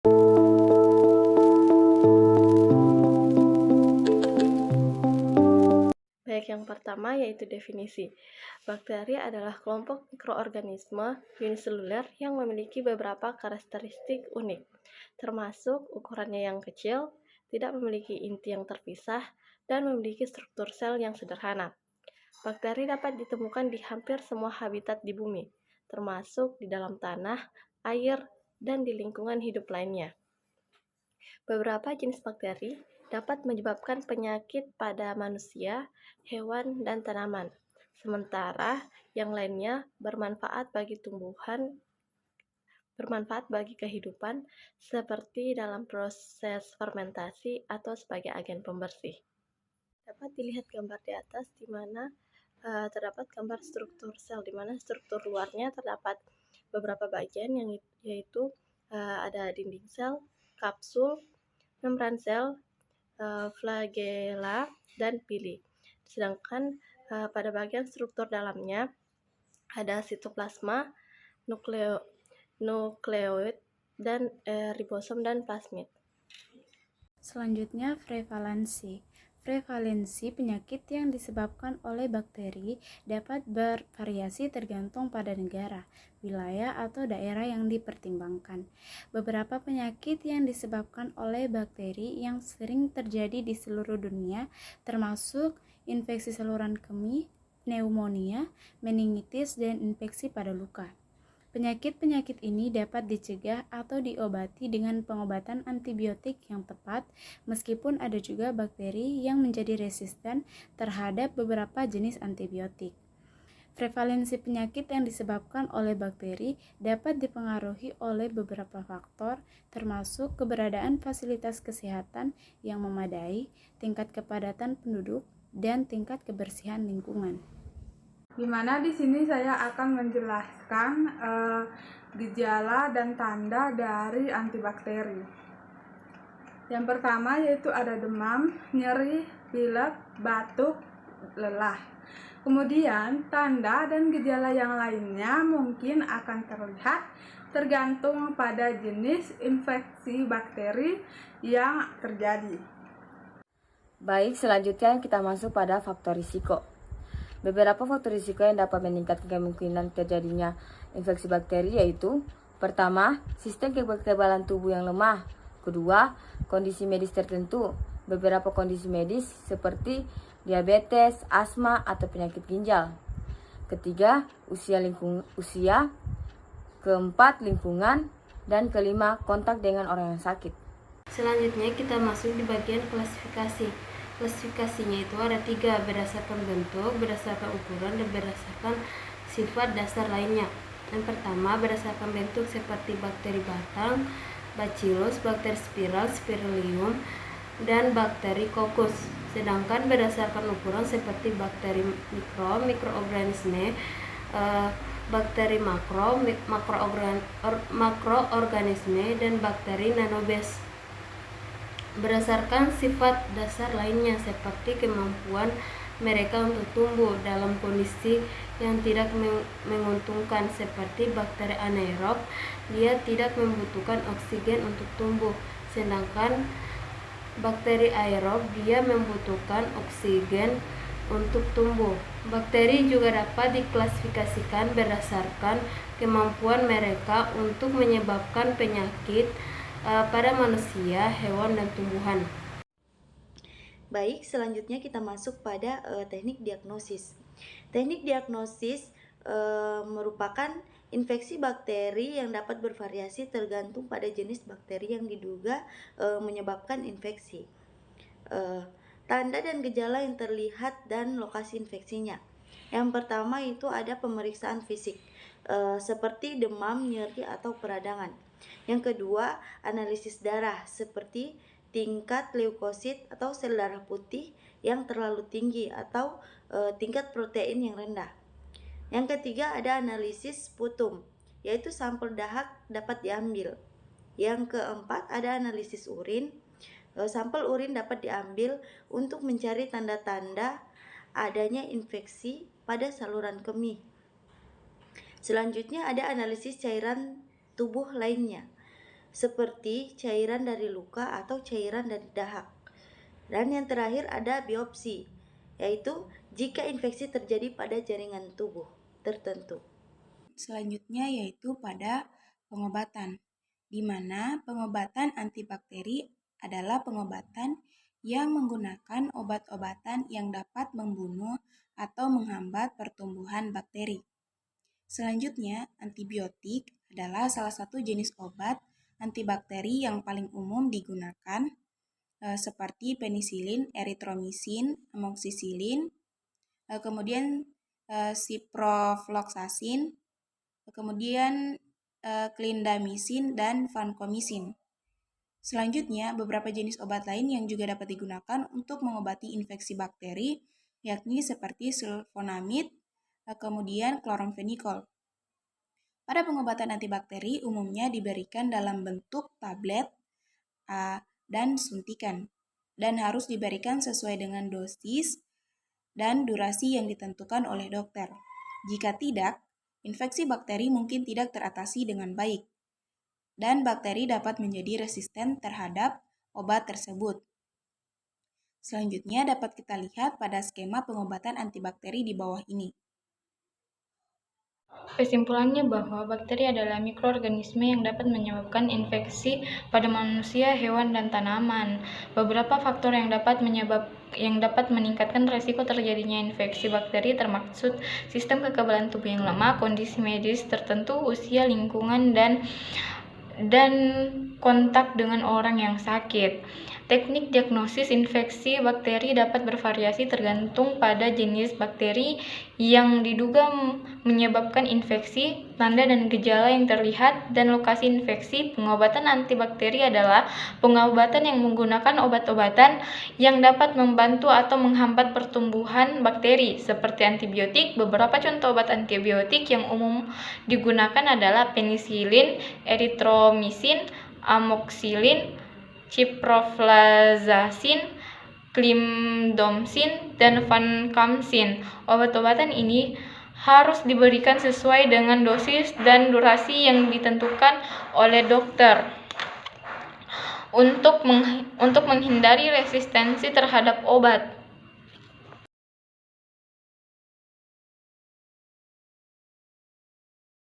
Baik, yang pertama yaitu definisi. Bakteri adalah kelompok mikroorganisme uniseluler yang memiliki beberapa karakteristik unik, termasuk ukurannya yang kecil, tidak memiliki inti yang terpisah, dan memiliki struktur sel yang sederhana. Bakteri dapat ditemukan di hampir semua habitat di bumi, termasuk di dalam tanah, air, dan di lingkungan hidup lainnya. Beberapa jenis bakteri dapat menyebabkan penyakit pada manusia, hewan, dan tanaman, sementara yang lainnya bermanfaat bagi kehidupan, seperti dalam proses fermentasi atau sebagai agen pembersih. Dapat dilihat gambar di atas di mana terdapat gambar struktur sel, di mana struktur luarnya terdapat beberapa bagian yaitu ada dinding sel, kapsul, membran sel, flagella, dan pili. Sedangkan pada bagian struktur dalamnya ada sitoplasma, nukleoid, dan ribosom dan plasmid. Selanjutnya, prevalensi. Prevalensi penyakit yang disebabkan oleh bakteri dapat bervariasi tergantung pada negara, wilayah, atau daerah yang dipertimbangkan. Beberapa penyakit yang disebabkan oleh bakteri yang sering terjadi di seluruh dunia termasuk infeksi saluran kemih, pneumonia, meningitis, dan infeksi pada luka. Penyakit-penyakit ini dapat dicegah atau diobati dengan pengobatan antibiotik yang tepat, meskipun ada juga bakteri yang menjadi resisten terhadap beberapa jenis antibiotik. Prevalensi penyakit yang disebabkan oleh bakteri dapat dipengaruhi oleh beberapa faktor, termasuk keberadaan fasilitas kesehatan yang memadai, tingkat kepadatan penduduk, dan tingkat kebersihan lingkungan. Di mana di sini saya akan menjelaskan gejala dan tanda dari antibakteri. Yang pertama yaitu ada demam, nyeri, pilek, batuk, lelah. Kemudian tanda dan gejala yang lainnya mungkin akan terlihat tergantung pada jenis infeksi bakteri yang terjadi. Baik, selanjutnya kita masuk pada faktor risiko. Beberapa faktor risiko yang dapat meningkatkan kemungkinan terjadinya infeksi bakteri yaitu: pertama, sistem kekebalan tubuh yang lemah. Kedua, kondisi medis tertentu. Beberapa kondisi medis seperti diabetes, asma, atau penyakit ginjal. Ketiga, usia. Keempat, lingkungan. Dan kelima, kontak dengan orang yang sakit. Selanjutnya kita masuk di bagian klasifikasi. Klasifikasinya itu ada 3, berdasarkan bentuk, berdasarkan ukuran, dan berdasarkan sifat dasar lainnya. Yang pertama, berdasarkan bentuk seperti bakteri batang, bacillus, bakteri spiral, spiralium, dan bakteri coccus. Sedangkan berdasarkan ukuran seperti bakteri mikro, mikroorganisme, bakteri makroorganisme, dan bakteri nanobes. Berdasarkan sifat dasar lainnya seperti kemampuan mereka untuk tumbuh dalam kondisi yang tidak menguntungkan seperti bakteri anaerob, dia tidak membutuhkan oksigen untuk tumbuh, sedangkan bakteri aerob dia membutuhkan oksigen untuk tumbuh. Bakteri juga dapat diklasifikasikan berdasarkan kemampuan mereka untuk menyebabkan penyakit pada manusia, hewan, dan tumbuhan. Baik, selanjutnya kita masuk pada teknik diagnosis. Teknik diagnosis merupakan infeksi bakteri yang dapat bervariasi tergantung pada jenis bakteri yang diduga menyebabkan infeksi. Tanda dan gejala yang terlihat dan lokasi infeksinya. Yang pertama itu ada pemeriksaan fisik, seperti demam, nyeri, atau peradangan. Yang kedua, analisis darah seperti tingkat leukosit atau sel darah putih yang terlalu tinggi atau tingkat protein yang rendah. Yang ketiga, ada analisis sputum, yaitu sampel dahak dapat diambil. Yang keempat, ada analisis urin. Sampel urin dapat diambil untuk mencari tanda-tanda adanya infeksi pada saluran kemih. Selanjutnya ada analisis cairan tubuh lainnya. seperti cairan dari luka atau cairan dari dahak. Dan yang terakhir ada biopsi, yaitu jika infeksi terjadi pada jaringan tubuh tertentu. Selanjutnya yaitu pada pengobatan, di mana pengobatan antibakteri adalah pengobatan yang menggunakan obat-obatan yang dapat membunuh atau menghambat pertumbuhan bakteri. Selanjutnya, antibiotik adalah salah satu jenis obat antibakteri yang paling umum digunakan, seperti penisilin, eritromisin, amoksisilin, kemudian ciprofloxacin, kemudian clindamycin dan vancomycin. Selanjutnya, beberapa jenis obat lain yang juga dapat digunakan untuk mengobati infeksi bakteri, yakni seperti sulfonamid, kemudian kloromfenikol. Pada pengobatan antibakteri umumnya diberikan dalam bentuk tablet dan suntikan, dan harus diberikan sesuai dengan dosis dan durasi yang ditentukan oleh dokter. Jika tidak, infeksi bakteri mungkin tidak teratasi dengan baik, dan bakteri dapat menjadi resisten terhadap obat tersebut. Selanjutnya dapat kita lihat pada skema pengobatan antibakteri di bawah ini. Kesimpulannya bahwa bakteri adalah mikroorganisme yang dapat menyebabkan infeksi pada manusia, hewan, dan tanaman. Beberapa faktor yang dapat meningkatkan resiko terjadinya infeksi bakteri termaksud sistem kekebalan tubuh yang lemah, kondisi medis tertentu, usia, lingkungan, dan kontak dengan orang yang sakit. Teknik diagnosis infeksi bakteri dapat bervariasi tergantung pada jenis bakteri yang diduga menyebabkan infeksi, tanda dan gejala yang terlihat, dan lokasi infeksi. Pengobatan antibakteri adalah pengobatan yang menggunakan obat-obatan yang dapat membantu atau menghambat pertumbuhan bakteri, seperti antibiotik. Beberapa contoh obat antibiotik yang umum digunakan adalah penisilin, eritromisin, amoxicillin, ciprofloxacin, clindamycin, dan vancomycin. Obat-obatan ini harus diberikan sesuai dengan dosis dan durasi yang ditentukan oleh dokter untuk menghindari resistensi terhadap obat.